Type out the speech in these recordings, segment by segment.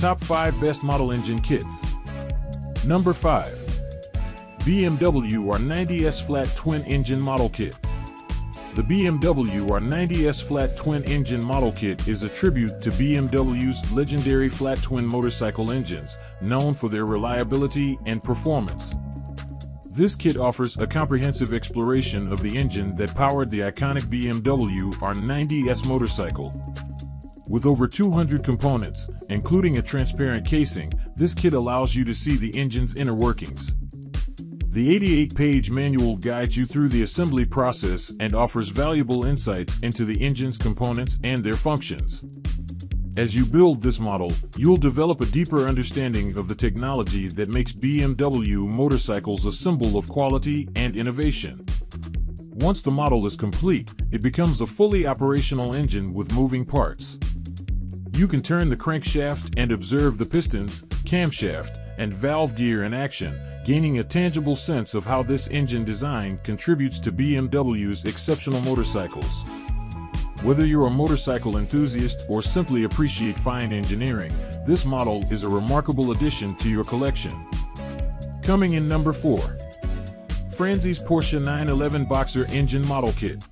Top 5 Best Model Engine Kits. Number 5. BMW R90S Flat Twin Engine Model Kit. The BMW R90S Flat Twin Engine Model Kit is a tribute to BMW's legendary flat twin motorcycle engines, known for their reliability and performance. This kit offers a comprehensive exploration of the engine that powered the iconic BMW R90S motorcycle. With over 200 components, including a transparent casing, this kit allows you to see the engine's inner workings. The 88-page manual guides you through the assembly process and offers valuable insights into the engine's components and their functions. As you build this model, you'll develop a deeper understanding of the technology that makes BMW motorcycles a symbol of quality and innovation. Once the model is complete, it becomes a fully operational engine with moving parts. You can turn the crankshaft and observe the pistons, camshaft, and valve gear in action, gaining a tangible sense of how this engine design contributes to BMW's exceptional motorcycles. Whether you're a motorcycle enthusiast or simply appreciate fine engineering, this model is a remarkable addition to your collection. Coming in number 4. Franzis Porsche 911 Boxer Engine Model Kit.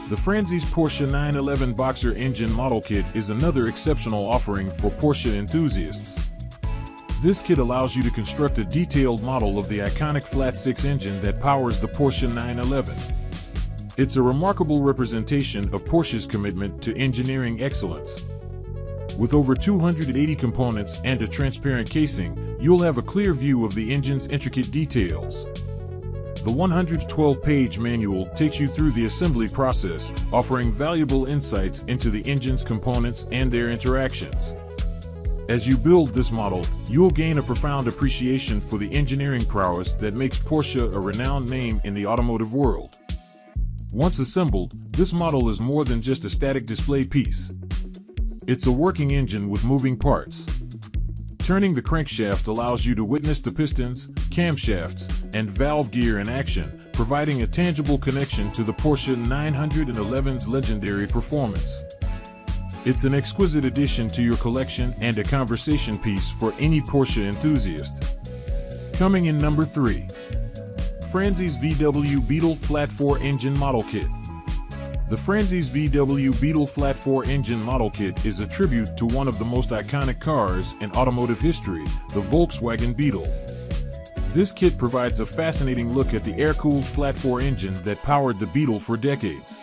The Franzis Porsche 911 Boxer Engine Model Kit is another exceptional offering for Porsche enthusiasts. This kit allows you to construct a detailed model of the iconic flat-six engine that powers the Porsche 911. It's a remarkable representation of Porsche's commitment to engineering excellence. With over 280 components and a transparent casing, you'll have a clear view of the engine's intricate details. The 112-page manual takes you through the assembly process, offering valuable insights into the engine's components and their interactions. As you build this model, you'll gain a profound appreciation for the engineering prowess that makes Porsche a renowned name in the automotive world. Once assembled, this model is more than just a static display piece. It's a working engine with moving parts. Turning the crankshaft allows you to witness the pistons, camshafts, and valve gear in action, providing a tangible connection to the Porsche 911's legendary performance. It's an exquisite addition to your collection and a conversation piece for any Porsche enthusiast. Coming in number 3. Franzis VW Beetle Flat 4 Engine Model Kit. The Franzis VW Beetle Flat 4 Engine Model Kit is a tribute to one of the most iconic cars in automotive history, the Volkswagen Beetle. This kit provides a fascinating look at the air-cooled flat 4 engine that powered the Beetle for decades.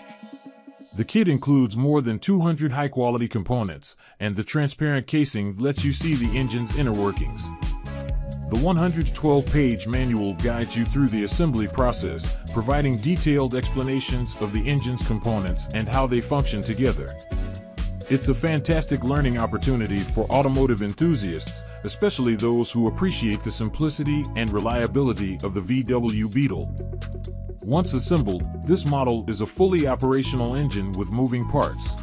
The kit includes more than 200 high-quality components, and the transparent casing lets you see the engine's inner workings. The 112-page manual guides you through the assembly process, providing detailed explanations of the engine's components and how they function together. It's a fantastic learning opportunity for automotive enthusiasts, especially those who appreciate the simplicity and reliability of the VW Beetle. Once assembled, this model is a fully operational engine with moving parts.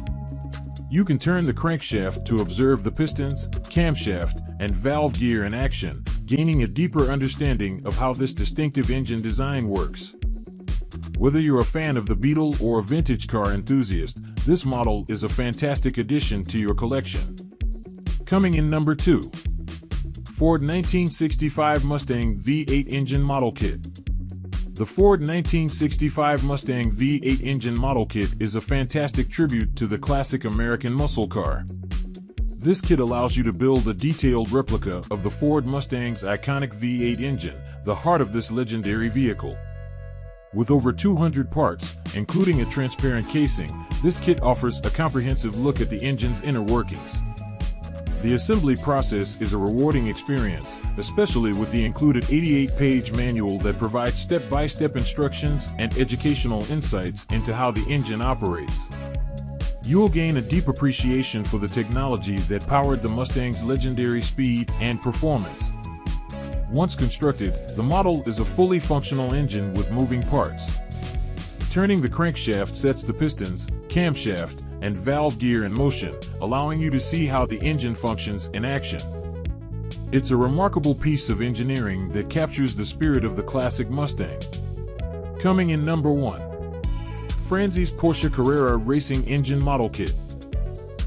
You can turn the crankshaft to observe the pistons, camshaft, and valve gear in action, gaining a deeper understanding of how this distinctive engine design works. Whether you're a fan of the Beetle or a vintage car enthusiast, this model is a fantastic addition to your collection. Coming in number 2. Ford 1965 Mustang V8 Engine Model Kit. The Ford 1965 Mustang V8 Engine Model Kit is a fantastic tribute to the classic American muscle car. This kit allows you to build a detailed replica of the Ford Mustang's iconic V8 engine, the heart of this legendary vehicle. With over 200 parts, including a transparent casing, this kit offers a comprehensive look at the engine's inner workings. The assembly process is a rewarding experience, especially with the included 88-page manual that provides step-by-step instructions and educational insights into how the engine operates. You'll gain a deep appreciation for the technology that powered the Mustang's legendary speed and performance. Once constructed, the model is a fully functional engine with moving parts. Turning the crankshaft sets the pistons, camshaft, and valve gear in motion, allowing you to see how the engine functions in action. It's a remarkable piece of engineering that captures the spirit of the classic Mustang. Coming in number 1. Franzis Porsche Carrera Racing Engine Model Kit.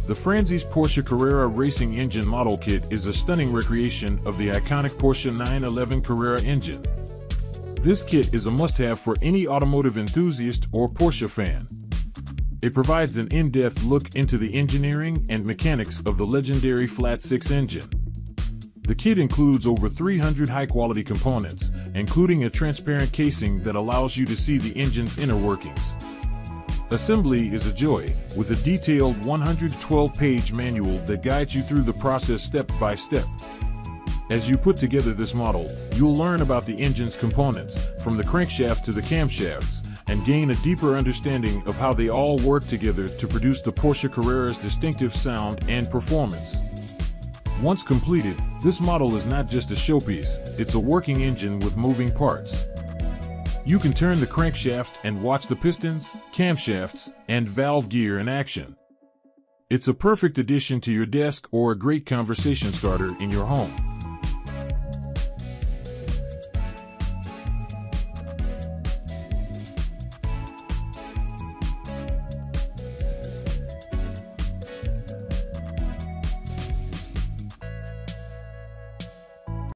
The Franzis Porsche Carrera Racing Engine Model Kit is a stunning recreation of the iconic Porsche 911 Carrera engine. This kit is a must-have for any automotive enthusiast or Porsche fan. It provides an in-depth look into the engineering and mechanics of the legendary flat-six engine. The kit includes over 300 high-quality components, including a transparent casing that allows you to see the engine's inner workings. Assembly is a joy, with a detailed 112-page manual that guides you through the process step by step. As you put together this model, you'll learn about the engine's components, from the crankshaft to the camshafts, and gain a deeper understanding of how they all work together to produce the Porsche Carrera's distinctive sound and performance. Once completed, this model is not just a showpiece, it's a working engine with moving parts. You can turn the crankshaft and watch the pistons, camshafts, and valve gear in action. It's a perfect addition to your desk or a great conversation starter in your home.